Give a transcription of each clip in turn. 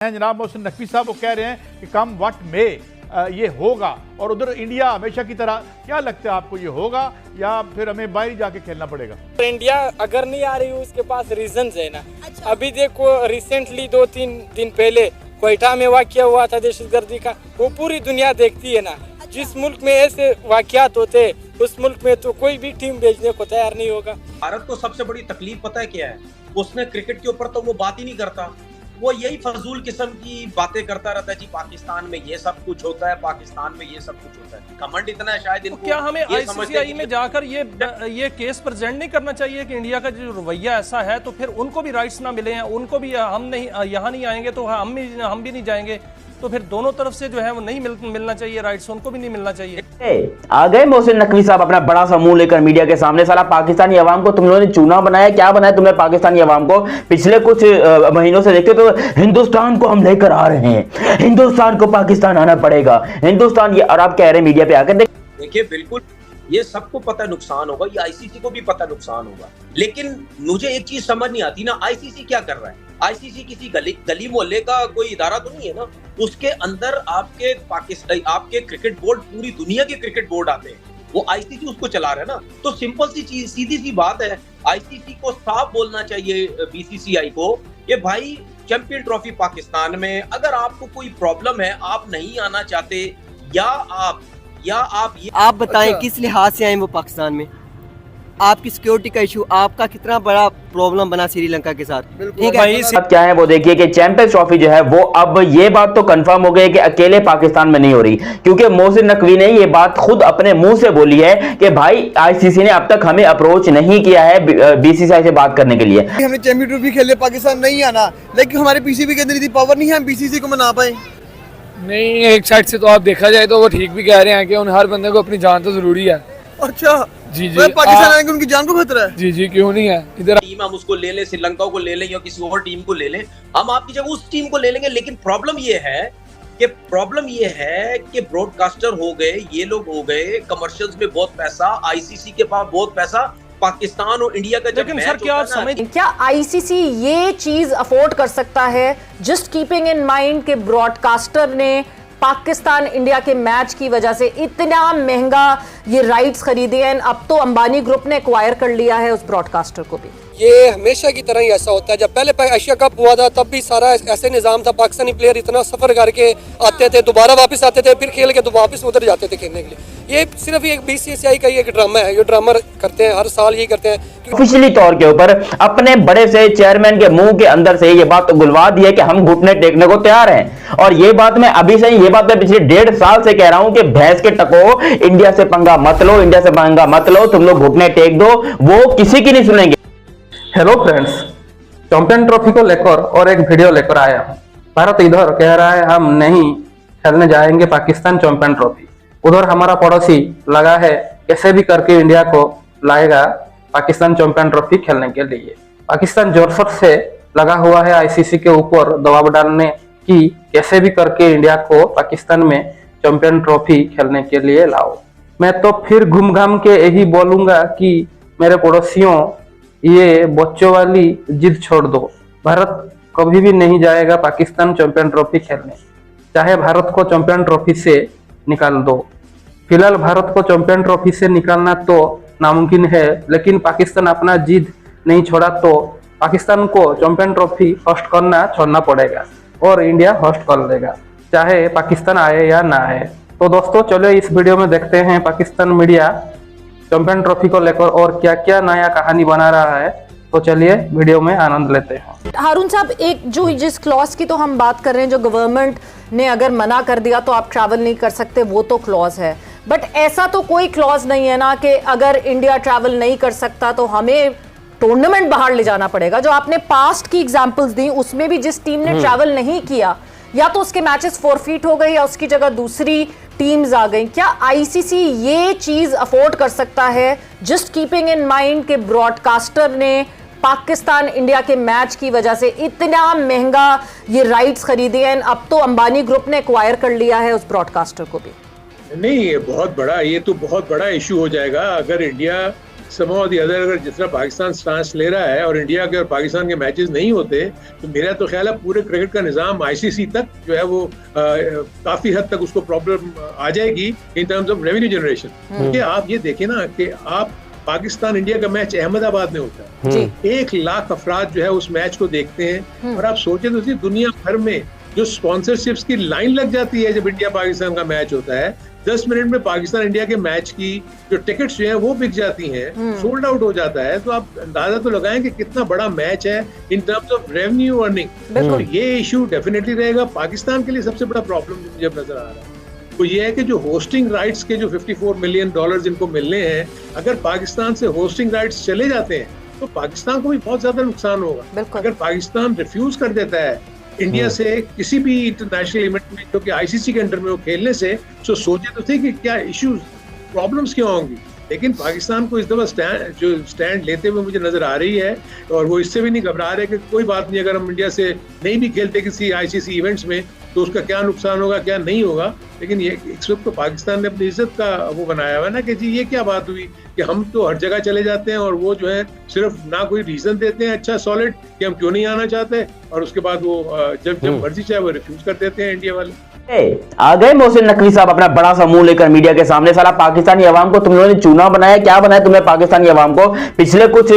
जनाब मोहसिन नकवी साहब वो कह रहे हैं कि कम व्हाट में ये होगा, और उधर इंडिया हमेशा की तरह। क्या लगता है आपको, ये होगा या फिर हमें बाहर जाके खेलना पड़ेगा? इंडिया अगर नहीं आ रही उसके पास रीजंस है ना। अच्छा। अभी देखो रिसेंटली 2-3 दिन पहले क्वेटा में वाकया हुआ था दहशतगर्दी का, वो पूरी दुनिया देखती है ना। अच्छा। जिस मुल्क में ऐसे वाकयात होते उस मुल्क में तो कोई भी टीम भेजने को तैयार नहीं होगा। भारत को सबसे बड़ी तकलीफ पता है क्या है? उसने क्रिकेट के ऊपर तो वो बात ही नहीं करता, वो यही फजूल किस्म की बातें करता रहता है। जी पाकिस्तान में ये सब कुछ होता है, पाकिस्तान में ये सब कुछ होता है। घमंड इतना है शायद इनको। तो क्या हमें आईसीसीआई में जाकर ये केस प्रेजेंट नहीं करना चाहिए कि इंडिया का जो रवैया ऐसा है, तो फिर उनको भी राइट्स ना मिले हैं, उनको भी हम नहीं यहाँ नहीं आएंगे तो हम भी नहीं जाएंगे, तो फिर दोनों तरफ से जो है वो नहीं मिलना चाहिए राइट्स, उनको भी नहीं मिलना चाहिए। आ गए मोहसिन नकवी साहब अपना बड़ा सा मुंह लेकर मीडिया के सामने। साला पाकिस्तानी अवाम को तुम लोगों ने चूना बनाया, क्या बनाया तुमने पाकिस्तानी अवाम को? पिछले कुछ महीनों से देखते तो हिंदुस्तान को हम लेकर आ रहे हैं, हिंदुस्तान को पाकिस्तान आना पड़ेगा, हिंदुस्तान ये, और आप कह रहे हैं मीडिया पे आकर। देखिए बिल्कुल ये सबको पता नुकसान होगा, ये आईसीसी को भी पता नुकसान होगा, लेकिन मुझे एक चीज समझ नहीं आती ना, आईसीसी क्या कर रहा है? आईसीसी किसी गली मोहल्ले का कोई इदारा तो नहीं है ना। उसके अंदर आपके पाकिस्तान, आपके क्रिकेट बोर्ड, पूरी दुनिया के क्रिकेट बोर्ड आते हैं, वो आईसीसी उसको चला रहा है ना। तो सिंपल सी चीज, सीधी सी बात है, आईसीसी को साफ बोलना चाहिए बीसीसीआई को कि भाई चैंपियन ट्रॉफी पाकिस्तान में, अगर आपको कोई प्रॉब्लम है, आप नहीं आना चाहते, या आप बताएं। अच्छा। किस लिहाज से आए वो पाकिस्तान में? आपकी सिक्योरिटी का इशू, आपका कितना बड़ा प्रॉब्लम बना श्रीलंका के साथ, ठीक है? अब क्या है वो देखिए कि चैंपियंस ट्रॉफी जो है वो अब ये बात तो कंफर्म हो गई कि अकेले पाकिस्तान में नहीं हो रही, क्योंकि मोहसिन नकवी ने ये बात खुद अपने मुंह से बोली है कि भाई आईसीसी ने अब तक हमें अप्रोच नहीं किया है बीसीसीआई से बात करने के लिए। हमने चैंपियन ट्रॉफी खेले, पाकिस्तान नहीं आना, लेकिन हमारे पीसीबी के अंदर इतनी पावर नहीं है, हम बीसीसी को मना पाए। नहीं, एक साइड से तो आप देखा जाए तो वो ठीक भी कह रहे हैं कि उन हर बंदे को अपनी जान तो जरूरी है। अच्छा जी जी, पाकिस्तान आएंगे उनकी जान को खतरा है। जी जी, क्यों नहीं है? इधर टीम हम उसको ले लें, श्रीलंका को ले लें या किसी और टीम को ले लें, हम आपकी जगह उस टीम को ले लेंगे। लेकिन प्रॉब्लम ये है कि ब्रॉडकास्टर हो गए, ये लोग हो गए, कमर्शियल्स में बहुत पैसा, आईसीसी के पास बहुत पैसा, पाकिस्तान और इंडिया का जब सर क्या आप समझ, क्या आईसीसी ये चीज अफोर्ड कर सकता है, जस्ट कीपिंग इन माइंड के ब्रॉडकास्टर ने पाकिस्तान इंडिया के मैच की वजह से इतना महंगा ये राइट्स खरीदे हैं, अब तो अंबानी ग्रुप ने एक्वायर कर लिया है उस ब्रॉडकास्टर को भी? ये हमेशा की तरह ही ऐसा होता है। जब पहले एशिया कप हुआ था तब भी सारा ऐसे निज़ाम था, पाकिस्तानी प्लेयर इतना सफर करके आते थे, दोबारा वापस आते थे, फिर खेल के तो वापस उधर जाते थे खेलने के लिए। ये सिर्फ एक बीसीसीआई का एक ड्रामा है, ये ड्रामा करते हैं, हर साल यही करते हैं। ऑफिशियली तौर के ऊपर अपने बड़े से चेयरमैन के मुंह के अंदर से ये बात गुलवा दी है कि हम घुटने टेकने को तैयार हैं, और ये बात मैं अभी से ही, ये बात मैं पिछले 1.5 साल से कह रहा हूं कि भैंस के टको, इंडिया से पंगा मत लो, इंडिया से पंगा मत लो, तुम लोग घुटने टेक दो, वो किसी की नहीं सुनेंगे। हेलो फ्रेंड्स, चैंपियन ट्रॉफी को लेकर और एक वीडियो लेकर आया हूं। भारत इधर कह रहा है हम नहीं खेलने जाएंगे पाकिस्तान चैंपियन ट्रॉफी, उधर हमारा पड़ोसी लगा है कैसे भी करके इंडिया को लाएगा पाकिस्तान चैंपियन ट्रॉफी खेलने के लिए। पाकिस्तान जोर शोर से लगा हुआ है आईसीसी के ऊपर दबाव डालने की, कैसे भी करके इंडिया को पाकिस्तान में चैंपियन ट्रॉफी खेलने के लिए लाओ। मैं तो फिर घूम घाम के यही बोलूंगा कि मेरे पड़ोसियों, ये बच्चों वाली जिद छोड़ दो। भारत कभी भी नहीं जाएगा पाकिस्तान चैंपियन ट्रॉफी खेलने, चाहे भारत को चैंपियन ट्रॉफी से निकाल दो। फिलहाल भारत को चैंपियन ट्रॉफी से निकालना तो नामुमकिन है, लेकिन पाकिस्तान अपना जिद नहीं छोड़ा तो पाकिस्तान को चैंपियन ट्रॉफी होस्ट करना छोड़ना पड़ेगा और इंडिया होस्ट कर लेगा, चाहे पाकिस्तान आए या ना आए। तो दोस्तों चलो इस वीडियो में देखते हैं पाकिस्तान मीडिया चैंपियन ट्रॉफी को लेकर और क्या क्या नया कहानी बना रहा है। तो चलिए वीडियो में आनंद लेते हैं। हारून साहब, एक जो जिस क्लॉज की तो हम बात कर रहे हैं, जो गवर्नमेंट ने अगर मना कर दिया तो आप ट्रैवल नहीं कर सकते, वो तो क्लॉज है, बट ऐसा तो कोई क्लॉज नहीं है ना कि अगर इंडिया ट्रैवल नहीं कर सकता तो हमें टूर्नामेंट बाहर ले जाना पड़ेगा। जो आपने पास्ट की एग्जांपल्स दी उसमें भी जिस टीम ने ट्रैवल नहीं किया, या तो उसके मैचेस फॉरफीट हो गए या उसकी जगह दूसरी टीम्स आ गई। क्या आईसीसी ये चीज अफोर्ड कर सकता है, जस्ट कीपिंग इन माइंड के ब्रॉडकास्टर ने पाकिस्तान इंडिया के मैच की वजह से इतना महंगा ये राइट्स खरीदे हैं, अब तो अंबानी ग्रुप ने एक्वायर कर लिया है उस ब्रॉडकास्टर को भी? नहीं, ये बहुत बड़ा, ये तो बहुत बड़ा इशू हो जाएगा अगर India somehow or the other अगर जिस तरह पाकिस्तान स्टांस ले रहा है और इंडिया के और पाकिस्तान के मैचेस नहीं होते, तो मेरा तो ख्याल है पूरे क्रिकेट का निज़ाम आईसीसी तक जो है वो काफी हद तक उसको प्रॉब्लम आ जाएगी in terms of revenue generation. क्योंकि आप ये देखें ना कि आप पाकिस्तान इंडिया का मैच अहमदाबाद में होता है, 1 लाख अफराद जो है उस मैच को देखते हैं, और आप सोचे तो दुनिया भर में जो स्पॉन्सरशिप्स की लाइन लग जाती है जब इंडिया पाकिस्तान का मैच होता है, 10 मिनट में पाकिस्तान इंडिया के मैच की जो टिकट्स जो हैं वो बिक जाती हैं, सोल्ड आउट हो जाता है। तो आप अंदाजा तो लगाएं कि कितना बड़ा मैच है in terms of revenue earning. तो ये इशू डेफिनेटली रहेगा। पाकिस्तान के लिए सबसे बड़ा प्रॉब्लम मुझे नजर आ रहा है वो ये है कि जो होस्टिंग राइट्स के जो $54 मिलियन इनको मिलने हैं, अगर पाकिस्तान से होस्टिंग राइट्स चले जाते हैं तो पाकिस्तान को भी बहुत ज्यादा नुकसान होगा। अगर पाकिस्तान रिफ्यूज कर देता है इंडिया से किसी भी इंटरनेशनल इवेंट में जो कि आईसीसी के अंडर में वो खेलने से, तो सोचे तो थे कि क्या इश्यूज प्रॉब्लम्स क्यों होंगी, लेकिन पाकिस्तान को इस दफा स्टैंड लेते हुए मुझे नजर आ रही है, और वो इससे भी नहीं घबरा रहे कि कोई बात नहीं, अगर हम इंडिया से नहीं भी खेलते किसी आईसीसी इवेंट्स में तो उसका क्या नुकसान होगा क्या नहीं होगा। लेकिन ये इस वक्त तो पाकिस्तान ने अपनी इज्जत का वो बनाया हुआ है ना कि जी ये क्या बात हुई कि हम तो हर जगह चले जाते हैं और वो जो है सिर्फ ना कोई रीजन देते हैं अच्छा सॉलिड कि हम क्यों नहीं आना चाहते, और उसके बाद वो जब मर्जी चाहे वो रिफ्यूज कर देते हैं इंडिया वाले। आ गए मोहसिन नकवी साहब अपना बड़ा सा मुंह लेकर मीडिया के सामने। साला पाकिस्तानी अवाम को तुम लोगों ने चूना बनाया, क्या बनाया तुमने पाकिस्तानी अवाम को? पिछले कुछ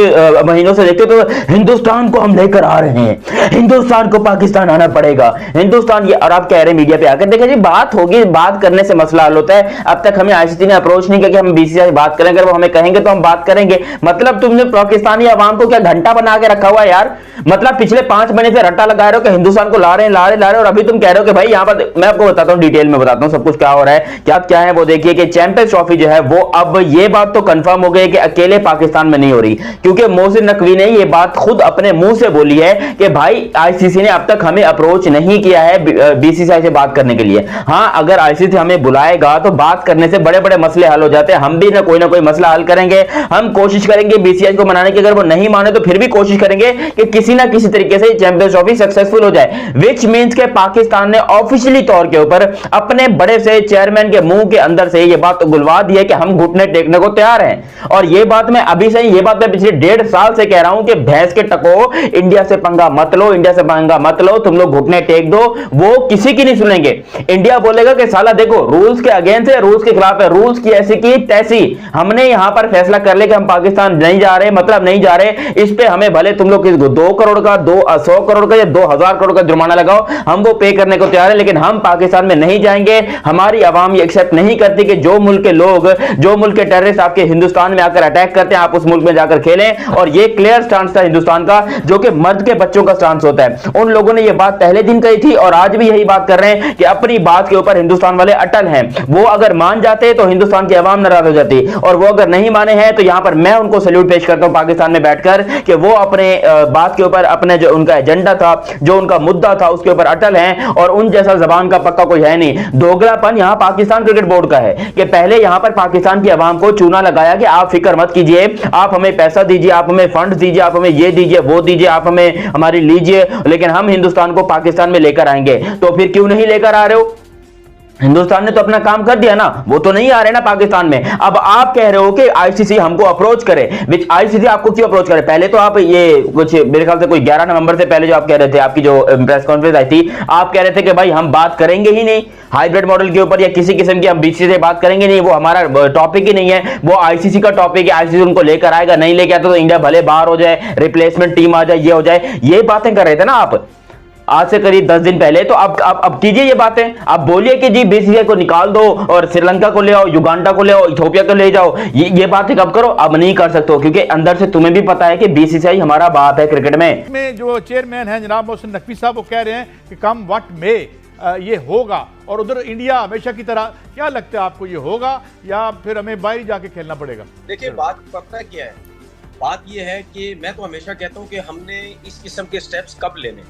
महीनों से देखते तो हिंदुस्तान को हम लेकर आ रहे हैं, हिंदुस्तान को पाकिस्तान आना पड़ेगा, हिंदुस्तान ये, और आप कह रहे हैं मीडिया पे आकर देखिए जी बात होगी, बात करने से मसला हल होता है। अब तक हमें आईसीसी ने अप्रोच नहीं किया कि हम बीसीसीआई से बात करें, अगर वो हमें कहेंगे तो हम बात करेंगे। मतलब तुमने पाकिस्तानी अवाम को क्या घंटा बना के रखा हुआ है यार? मतलब पिछले 5 महीने से रट्टा लगा रहे हो कि हिंदुस्तान को ला रहे हैं, और अभी तुम कह रहे हो कि भाई यहाँ पर, मैं आपको बताता हूँ डिटेल में बताता हूं सब कुछ क्या हो रहा है, क्या है वो देखिए कि चैंपियंस ट्रॉफी जो है वो अब ये बात तो कंफर्म हो गई कि अकेले पाकिस्तान में नहीं हो रही, क्योंकि मोहसिन नकवी ने ये बात खुद अपने मुंह से बोली है कि भाई आईसीसी ने अब तक हमें अप्रोच नहीं किया है बीसीसीआई से बात करने के लिए। हां, अगर आईसीसी हमें बुलाएगा तो बात करने से बड़े बड़े मसले हल हो जाते हैं, हम भी ना कोई मसला हल करेंगे, हम कोशिश करेंगे बीसीसीआई को मनाने की, अगर वो नहीं माने तो फिर भी कोशिश करेंगे कि किसी ना किसी तरीके से चैंपियंस ट्रॉफी सक्सेसफुल हो जाए। विच मींस के पाकिस्तान ने ऑफिशियली तौर के ऊपर अपने बड़े से चेयरमैन के मुंह के अंदर से ये बात तो गुलवा दी है कि हम घुटने टेकने को तैयार हैं। और ये बात मैं अभी से, ये बात मैं पिछले 1.5 साल से कह रहा हूं कि भैंस के टको, इंडिया से पंगा मत लो, इंडिया से पंगा मत लो, तुम लोग घुटने टेक दो, वो किसी की नहीं सुनेंगे। इंडिया बोलेगा कि साला देखो रूल्स के अगेंस्ट है, रूल्स के खिलाफ है, रूल्स की ऐसी की तैसी, हमने यहां पर फैसला कर ले कि हम पाकिस्तान नहीं जा रहे, मतलब नहीं जा रहे, इस पे हमें भले तुम लोग 2 करोड़ का 100 करोड़ का या 2000 करोड़ का जुर्माना लगाओ, हम वो पे करने को तैयार है, लेकिन हम पाकिस्तान में नहीं जाएंगे। हमारी आवाम ये एक्सेप्ट नहीं करती कि जो मुल्क के लोग, जो मुल्क के टेररिस्ट आपके हिंदुस्तान में आकर अटैक करते हैं, आप उस मुल्क में जाकर खेलें। और ये क्लियर स्टांस था हिंदुस्तान का, जो कि मर्द के बच्चों का स्टांस होता है। उन लोगों ने ये बात पहले दिन कही थी और आज भी यही बात कर रहे हैं कि अपनी बात के ऊपर हिंदुस्तान वाले अटल हैं। वो अगर मान जाते तो हिंदुस्तान की आवाम नाराज हो जाती, और वो अगर नहीं माने हैं तो यहां पर मैं उनको सैल्यूट पेश करता हूं पाकिस्तान में बैठकर कि वो अपने बात के ऊपर, अपने जो उनका एजेंडा था, जो उनका मुद्दा था, उसके ऊपर अटल हैं। और उन जैसा जबान का पक्का कोई है नहीं। दोगलापन यहां पाकिस्तान क्रिकेट बोर्ड का है कि पहले यहां पर पाकिस्तान की आवाम को चूना लगाया कि आप फिक्र मत कीजिए, आप हमें पैसा दीजिए, आप हमें फंड दीजिए, आप हमें ये दीजिए वो दीजिए, आप हमें हमारी लीजिए, लेकिन हम हिंदुस्तान को पाकिस्तान में लेकर आएंगे। तो फिर क्यों नहीं लेकर आ रहे हो? हिंदुस्तान ने तो अपना काम कर दिया ना, वो तो नहीं आ रहे ना पाकिस्तान में। अब आप कह रहे हो कि आईसीसी हमको अप्रोच करे, विच आईसीसी आपको क्यों अप्रोच करे? पहले तो आप ये कुछ मेरे ख्याल से कोई 11 नवंबर से पहले जो आप कह रहे थे, आपकी जो प्रेस कॉन्फ्रेंस आई थी, आप कह रहे थे कि भाई हम बात करेंगे ही नहीं हाइब्रिड मॉडल के ऊपर या किसी किस्म की, हम बीसीसीआई से बात करेंगे नहीं, वो हमारा टॉपिक ही नहीं है, वो आईसीसी का टॉपिक है, आईसीसी उनको लेकर आएगा, नहीं लेके आता तो इंडिया भले बाहर हो जाए, रिप्लेसमेंट टीम आ जाए, ये हो जाए, ये बातें कर रहे थे ना आप आज से करीब 10 दिन पहले। तो अब कीजिए ये बातें, आप बोलिए कि जी बीसीसीआई को निकाल दो और श्रीलंका को ले आओ, युगांडा को ले आओ, इथियोपिया को ले जाओ, ये बातें कब करो? अब नहीं कर सकते हो, क्योंकि अंदर से तुम्हें भी पता है कि बीसीसीआई हमारा बाप है क्रिकेट में। जो चेयरमैन है जनाब मोहसिन नकवी साहब, वो कह रहे हैं कि कम व्हाट मे ये होगा, और उधर इंडिया हमेशा की तरह, क्या लगता है आपको ये होगा या फिर हमें बाहर जाके खेलना पड़ेगा? देखिए बात पता क्या है, बात ये है कि मैं तो हमेशा कहता हूँ कि हमने इस किस्म के स्टेप्स कब लेने,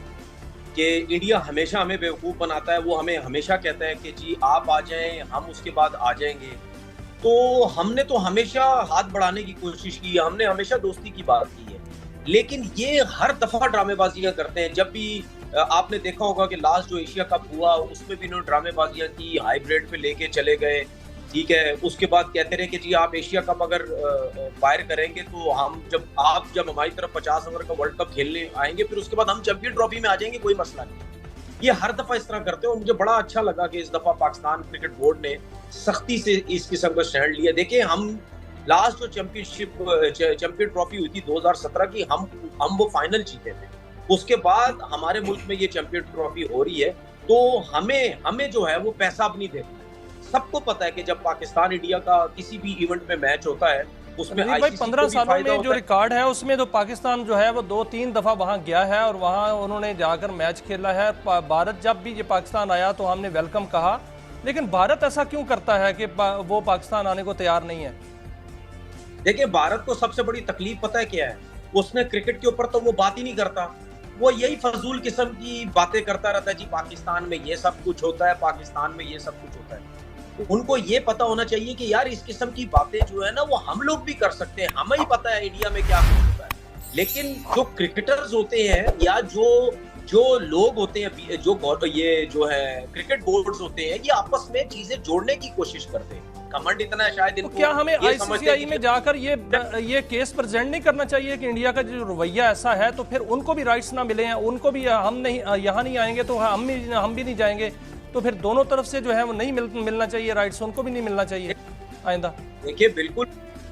कि इंडिया हमेशा हमें बेवकूफ़ बनाता है, वो हमें हमेशा कहता है कि जी आप आ जाएं, हम उसके बाद आ जाएंगे। तो हमने तो हमेशा हाथ बढ़ाने की कोशिश की है, हमने हमेशा दोस्ती की बात की है, लेकिन ये हर दफ़ा ड्रामेबाजियाँ करते हैं। जब भी आपने देखा होगा कि लास्ट जो एशिया कप हुआ उसमें भी इन्होंने ड्रामेबाजियाँ की, हाइब्रिड पे लेके चले गए, ठीक है, उसके बाद कहते रहे कि जी आप एशिया कप अगर बाहर करेंगे तो हम जब हमारी तरफ 50 ओवर का वर्ल्ड कप खेलने आएंगे फिर उसके बाद हम चैंपियन ट्रॉफी में आ जाएंगे, कोई मसला नहीं। ये हर दफा इस तरह करते हैं और मुझे बड़ा अच्छा लगा कि इस दफा पाकिस्तान क्रिकेट बोर्ड ने सख्ती से इस किस्म का स्टैंड लिया। देखिए, हम लास्ट जो चैंपियन ट्रॉफी हुई थी 2017 की, हम वो फाइनल जीते थे। उसके बाद हमारे मुल्क में ये चैंपियन ट्रॉफी हो रही है, तो हमें जो है वो पैसा अब नहीं देखना है। सबको पता है कि जब पाकिस्तान इंडिया का किसी भी इवेंट में मैच होता है उसमें भाई 15 सालों में जो रिकॉर्ड है उसमें तो पाकिस्तान जो है वो 2-3 दफा वहां गया है और वहां उन्होंने जाकर मैच खेला है। भारत जब भी ये पाकिस्तान आया तो हमने वेलकम कहा, लेकिन भारत ऐसा क्यों करता है कि वो पाकिस्तान आने को तैयार नहीं है? देखिए, भारत को सबसे बड़ी तकलीफ पता है क्या है? उसने क्रिकेट के ऊपर तो वो बात ही नहीं करता, वो यही फजूल किस्म की बातें करता रहता है। जी पाकिस्तान में ये सब कुछ होता है, पाकिस्तान में ये सब कुछ होता है। उनको ये पता होना चाहिए कि यार इस किस्म की बातें जो है ना वो हम लोग भी कर सकते हैं, हमें ही पता है इंडिया में क्या होता है। लेकिन जो क्रिकेटर्स होते हैं या जो लोग होते हैं, जो है क्रिकेट बोर्ड्स होते हैं, ये आपस में चीजें जोड़ने की कोशिश करते हैं। कमेंट इतना है शायद इनको, क्या हमें आईसीसीआई में जाकर ये केस प्रेजेंट नहीं करना चाहिए कि इंडिया का जो रवैया ऐसा है तो फिर उनको भी राइट्स ना मिले हैं, उनको भी हम नहीं यहाँ नहीं आएंगे तो हम भी नहीं जाएंगे, तो फिर दोनों तरफ से जो है वो नहीं मिलना चाहिए राइट्स, उनको भी नहीं मिलना चाहिए आइंदा? देखिए, बिल्कुल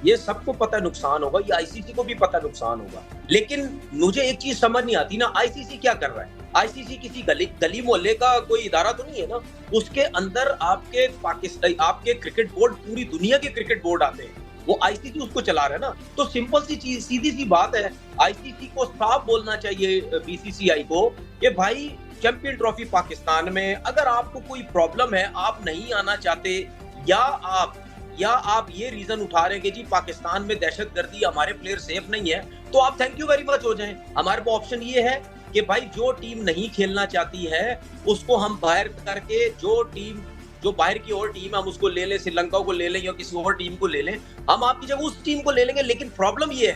ये सबको पता नुकसान होगा, ये आईसीसी को भी पता नुकसान होगा। लेकिन मुझे एक चीज समझ नहीं आती ना, आईसीसी क्या कर रहा है? आईसीसी किसी गली मोहल्ले का कोई इदारा तो नहीं है ना। उसके अंदर आपके क्रिकेट बोर्ड, पूरी दुनिया के क्रिकेट बोर्ड आते हैं, वो आईसीसी उसको चला रहा है ना। तो सिंपल सी चीज, सीधी सी बात है, आईसीसी को साफ बोलना चाहिए बीसीसीआई को कि भाई चैंपियन ट्रॉफी पाकिस्तान में, अगर आपको कोई प्रॉब्लम है, आप नहीं आना चाहते, या आप ये रीजन उठा रहे हैं कि जी पाकिस्तान में दहशतगर्दी, हमारे प्लेयर सेफ नहीं है, तो आप थैंक यू वेरी मच हो जाएं। हमारे पास ऑप्शन ये है कि भाई जो टीम नहीं खेलना चाहती है उसको हम बाहर करके, जो बाहर की और टीम हम उसको ले लें, श्रीलंका को ले लें या किसी और टीम को ले लें, हम आपकी जगह उस टीम को ले लेंगे। लेकिन प्रॉब्लम ये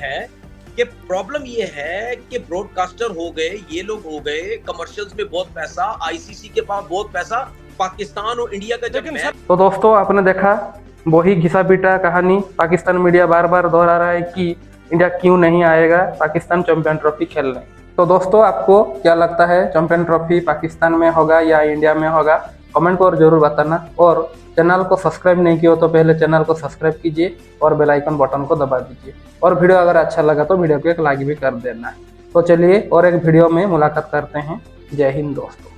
है कि ब्रॉडकास्टर हो गए, ये लोग हो गए, कमर्शियल्स में बहुत पैसा, आईसीसी के पास बहुत पैसा, पाकिस्तान और इंडिया का जब मैच। तो दोस्तों, आपने देखा वही घिसा पीटा कहानी। पाकिस्तान मीडिया बार बार दोहरा रहा है कि इंडिया क्यों नहीं आएगा पाकिस्तान चैंपियन ट्रॉफी खेलने। तो दोस्तों, आपको क्या लगता है, चैंपियन ट्रॉफी पाकिस्तान में होगा या इंडिया में होगा? कमेंट पर जरूर बताना, और चैनल को सब्सक्राइब नहीं किया हो तो पहले चैनल को सब्सक्राइब कीजिए और बेल आइकन बटन को दबा दीजिए। और वीडियो अगर अच्छा लगा तो वीडियो को एक लाइक भी कर देना। तो चलिए और एक वीडियो में मुलाकात करते हैं। जय हिंद दोस्तों।